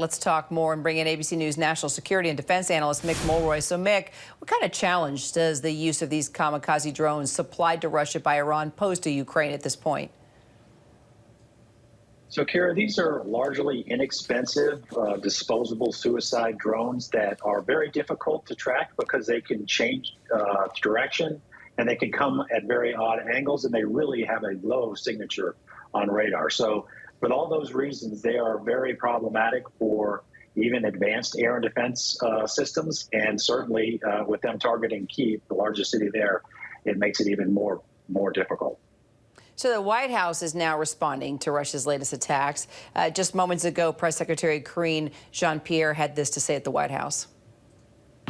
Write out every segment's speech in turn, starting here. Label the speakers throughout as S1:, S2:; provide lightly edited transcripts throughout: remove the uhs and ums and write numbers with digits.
S1: Let's talk more and bring in ABC News national security and defense analyst Mick Mulroy. So, Mick, what kind of challenge does the use of these kamikaze drones supplied to Russia by Iran pose to Ukraine at this point?
S2: So, Kara, these are largely inexpensive, disposable suicide drones that are very difficult to track because they can change direction and they can come at very odd angles, and they really have a low signature on radar. So, for all those reasons, they are very problematic for even advanced air and defense systems, and certainly with them targeting Kyiv, the largest city there, it makes it even more difficult.
S1: So the White House is now responding to Russia's latest attacks. Just moments ago, Press Secretary Karine Jean-Pierre had this to say at the White House.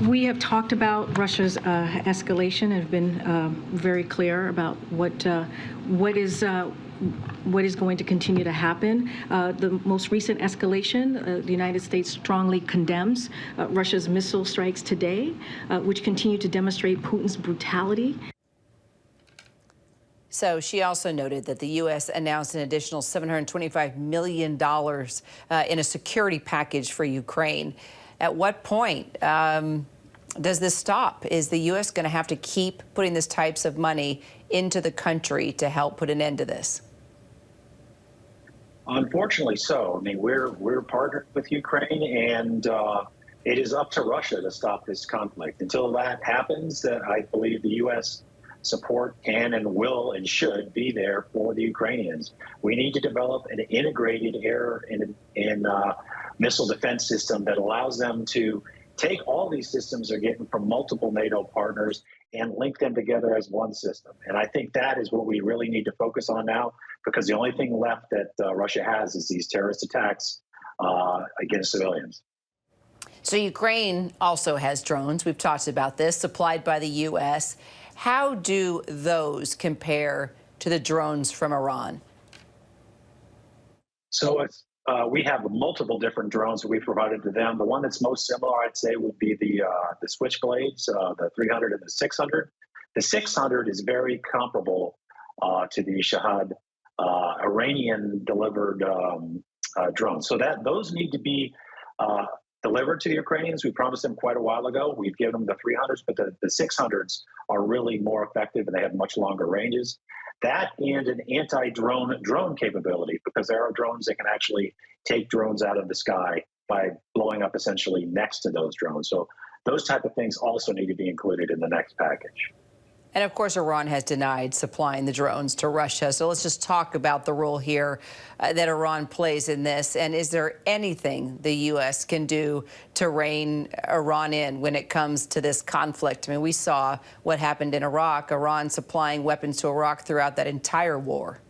S3: We have talked about Russia's escalation and have been very clear about what is going to continue to happen. The most recent escalation, the United States strongly condemns Russia's missile strikes today, which continue to demonstrate Putin's brutality.
S1: So she also noted that the U.S. announced an additional $725 million in a security package for Ukraine. At what point does this stop? Is the U.S. going to have to keep putting these types of money into the country to help put an end to this?
S2: Unfortunately so. I mean, we're partnered with Ukraine, and it is up to Russia to stop this conflict. Until that happens, I believe the U.S. support can and will and should be there for the Ukrainians. We need to develop an integrated air and missile defense system that allows them to take all these systems they're getting from multiple NATO partners and link them together as one system. And I think that is what we really need to focus on now, because the only thing left that Russia has is these terrorist attacks against civilians.
S1: So Ukraine also has drones. We've talked about this, supplied by the U.S. How do those compare to the drones from Iran?
S2: So we have multiple different drones that we provided to them. The one that's most similar, I'd say, would be the Switchblades, the 300 and the 600. The 600 is very comparable to the Shahad Iranian-delivered drones. So those need to be delivered to the Ukrainians. We promised them quite a while ago. We've given them the 300s, but the 600s are really more effective, and they have much longer ranges. That and an anti-drone capability, because there are drones that can actually take drones out of the sky by blowing up essentially next to those drones. So those type of things also need to be included in the next package.
S1: And of course, Iran has denied supplying the drones to Russia. So let's just talk about the role here that Iran plays in this. And is there anything the U.S. can do to rein Iran in when it comes to this conflict? I mean, we saw what happened in Iraq, Iran supplying weapons to Iraq throughout that entire war.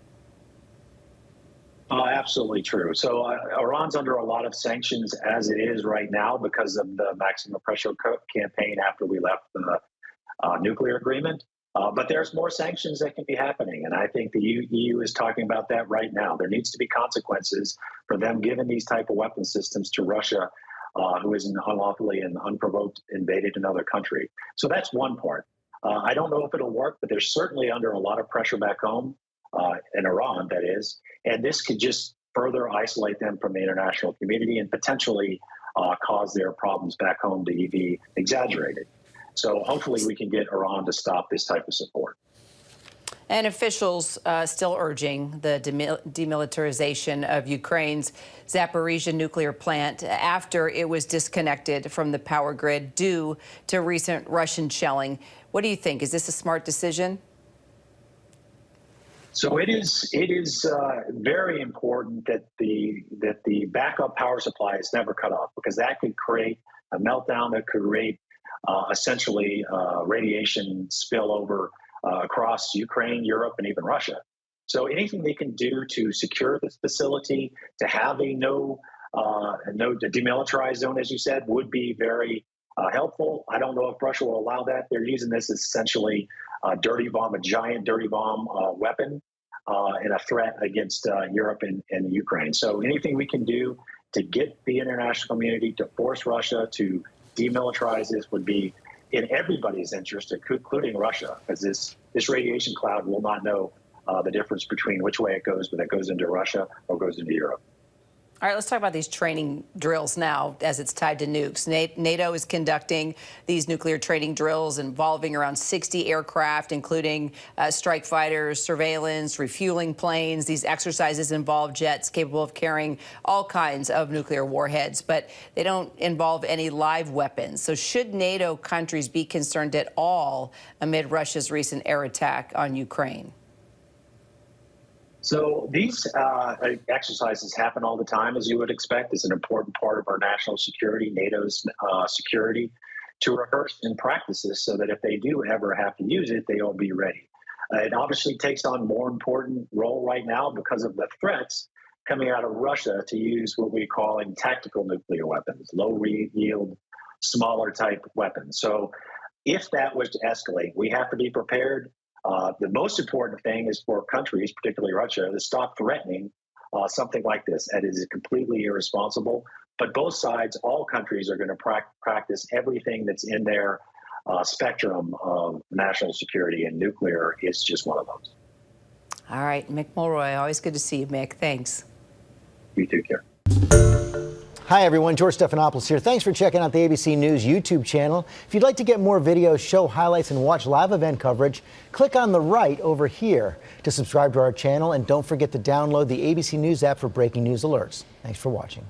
S2: Absolutely true. So Iran's under a lot of sanctions as it is right now because of the maximum pressure campaign after we left the nuclear agreement. But there's more sanctions that can be happening. And I think the EU is talking about that right now. There needs to be consequences for them giving these type of weapon systems to Russia, who is unlawfully and unprovoked invaded another country. So that's one part. I don't know if it'll work, but they're certainly under a lot of pressure back home, in Iran, that is. And this could just further isolate them from the international community and potentially cause their problems back home to be exaggerated. So hopefully we can get Iran to stop this type of support.
S1: And officials still urging the demilitarization of Ukraine's Zaporizhzhia nuclear plant after it was disconnected from the power grid due to recent Russian shelling. What do you think? Is this a smart decision?
S2: So it is very important that the backup power supply is never cut off, because that could create a meltdown, that could create essentially radiation spillover across Ukraine, Europe, and even Russia. So anything they can do to secure this facility, to have a demilitarized zone, as you said, would be very helpful. I don't know if Russia will allow that. They're using this as essentially a dirty bomb, a giant dirty bomb weapon, and a threat against Europe and Ukraine. So anything we can do to get the international community to force Russia to demilitarize this would be in everybody's interest, including Russia, because this radiation cloud will not know the difference between which way it goes, whether it goes into Russia or goes into Europe.
S1: All right, let's talk about these training drills now as it's tied to nukes. NATO is conducting these nuclear training drills involving around 60 aircraft, including strike fighters, surveillance, refueling planes. These exercises involve jets capable of carrying all kinds of nuclear warheads, but they don't involve any live weapons. So should NATO countries be concerned at all amid Russia's recent air attack on Ukraine?
S2: So these exercises happen all the time, as you would expect. It's an important part of our national security, NATO's security, to rehearse and practice this so that if they do ever have to use it, they'll be ready. It obviously takes on more important role right now because of the threats coming out of Russia to use what we're calling tactical nuclear weapons, low yield, smaller type weapons. So if that was to escalate, we have to be prepared. The most important thing is for countries, particularly Russia, to stop threatening something like this. That is completely irresponsible. But both sides, all countries are going to practice everything that's in their spectrum of national security, and nuclear is just one of those.
S1: All right, Mick Mulroy, always good to see you, Mick. Thanks.
S2: You too, Karen.
S4: Hi, everyone. George Stephanopoulos here. Thanks for checking out the ABC News YouTube channel. If you'd like to get more videos, show highlights, and watch live event coverage, click on the right over here to subscribe to our channel. And don't forget to download the ABC News app for breaking news alerts. Thanks for watching.